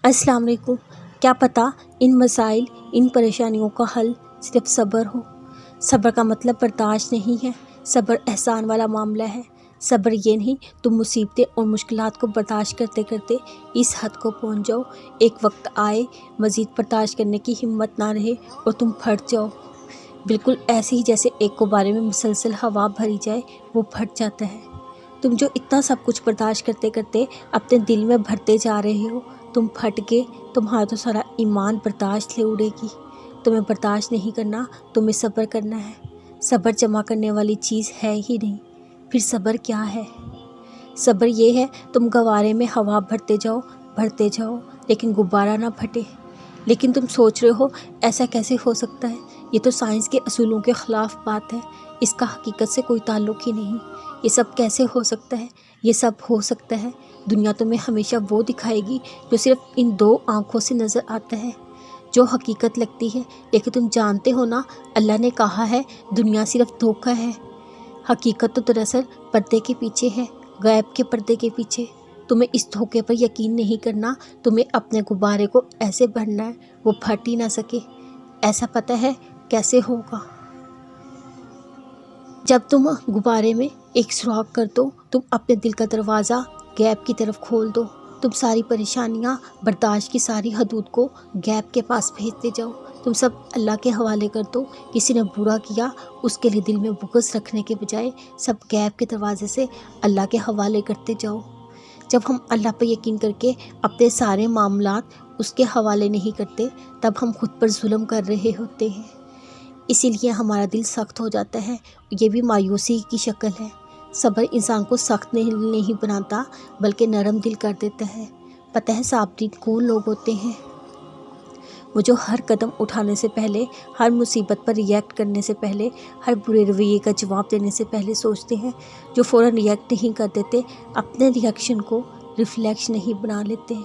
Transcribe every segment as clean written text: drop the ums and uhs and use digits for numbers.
अस्सलाम वालेकुम। क्या पता इन मसाइल, इन परेशानियों का हल सिर्फ सब्र हो। सब्र का मतलब बर्दाश्त नहीं है, सब्र एहसान वाला मामला है। सब्र ये नहीं तुम मुसीबतें और मुश्किलात को बर्दाश्त करते करते इस हद को पहुंच जाओ, एक वक्त आए मज़ीद बर्दाश्त करने की हिम्मत ना रहे और तुम फट जाओ। बिल्कुल ऐसे ही जैसे एक गुब्बारे में मुसलसल हवा भरी जाए, वो फट जाता है। तुम जो इतना सब कुछ बर्दाश्त करते करते अपने दिल में भरते जा रहे हो, तुम फट के तुम्हारा तो सारा ईमान बर्दाश्त ले उड़ेगी। तुम्हें बर्दाश्त नहीं करना, तुम्हें सब्र करना है। सब्र जमा करने वाली चीज़ है ही नहीं, फिर सब्र क्या है? सब्र ये है तुम गवारे में हवा भरते जाओ लेकिन गुब्बारा ना फटे। लेकिन तुम सोच रहे हो ऐसा कैसे हो सकता है, ये तो साइंस के असूलों के ख़िलाफ़ बात है, इसका हकीकत से कोई ताल्लुक़ ही नहीं। ये सब कैसे हो सकता है? ये सब हो सकता है, दुनिया तुम्हें हमेशा वो दिखाएगी जो सिर्फ इन दो आँखों से नज़र आता है, जो हकीकत लगती है। लेकिन तुम जानते हो ना, अल्लाह ने कहा है दुनिया सिर्फ धोखा है। हकीकत तो दरअसल पर्दे के पीछे है, गैब के पर्दे के पीछे। तुम्हें इस धोखे पर यकीन नहीं करना, तुम्हें अपने गुब्बारे को ऐसे भरना है वो फट ही ना सके। ऐसा पता है कैसे होगा? जब तुम गुब्बारे में एक सुराख कर दो, तुम अपने दिल का दरवाज़ा गैब की तरफ खोल दो। तुम सारी परेशानियाँ, बर्दाश्त की सारी हदूद को गैब के पास भेजते जाओ। तुम सब अल्लाह के हवाले कर दो। किसी ने बुरा किया, उसके लिए दिल में बुग़्ज़ रखने के बजाय सब गैब के दरवाज़े से अल्लाह के हवाले करते जाओ। जब हम अल्लाह पर यकीन करके अपने सारे मामलात उसके हवाले नहीं करते, तब हम खुद पर जुल्म कर रहे होते हैं। इसीलिए हमारा दिल सख्त हो जाता है, ये भी मायूसी की शक्ल है। सब्र इंसान को सख्त नहीं बनाता, बल्कि नरम दिल कर देता है। पता है साबरीन कौन लोग होते हैं? वो जो हर कदम उठाने से पहले, हर मुसीबत पर रिएक्ट करने से पहले, हर बुरे रवैये का जवाब देने से पहले सोचते हैं, जो फ़ौरन रिएक्ट नहीं कर देते, अपने रिएक्शन को रिफ्लेक्स नहीं बना लेते,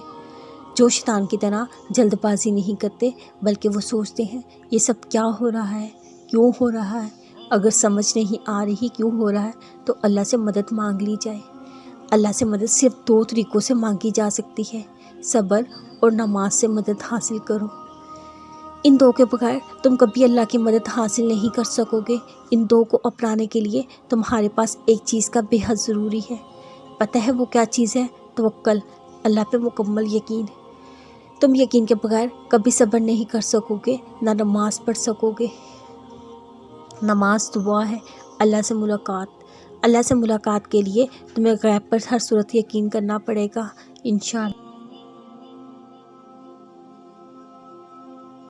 जो शैतान की तरह जल्दबाजी नहीं करते, बल्कि वो सोचते हैं ये सब क्या हो रहा है, क्यों हो रहा है। अगर समझ नहीं आ रही क्यों हो रहा है, तो अल्लाह से मदद मांग ली जाए। अल्लाह से मदद सिर्फ दो तरीक़ों से मांगी जा सकती है, सब्र और नमाज से मदद हासिल करो। इन दो के बगैर तुम कभी अल्लाह की मदद हासिल नहीं कर सकोगे। इन दो को अपनाने के लिए तुम्हारे पास एक चीज़ का बेहद ज़रूरी है। पता है वो क्या चीज़ है? तवक्कल, अल्लाह पे मुकम्मल यकीन। तुम यकीन के बगैर कभी सब्र नहीं कर सकोगे, ना नमाज पढ़ सकोगे। नमाज दुआ है, अल्लाह से मुलाकात। अल्लाह से मुलाकात के लिए तुम्हें गैब पर हर सूरत यकीन करना पड़ेगा, इंशाअल्लाह।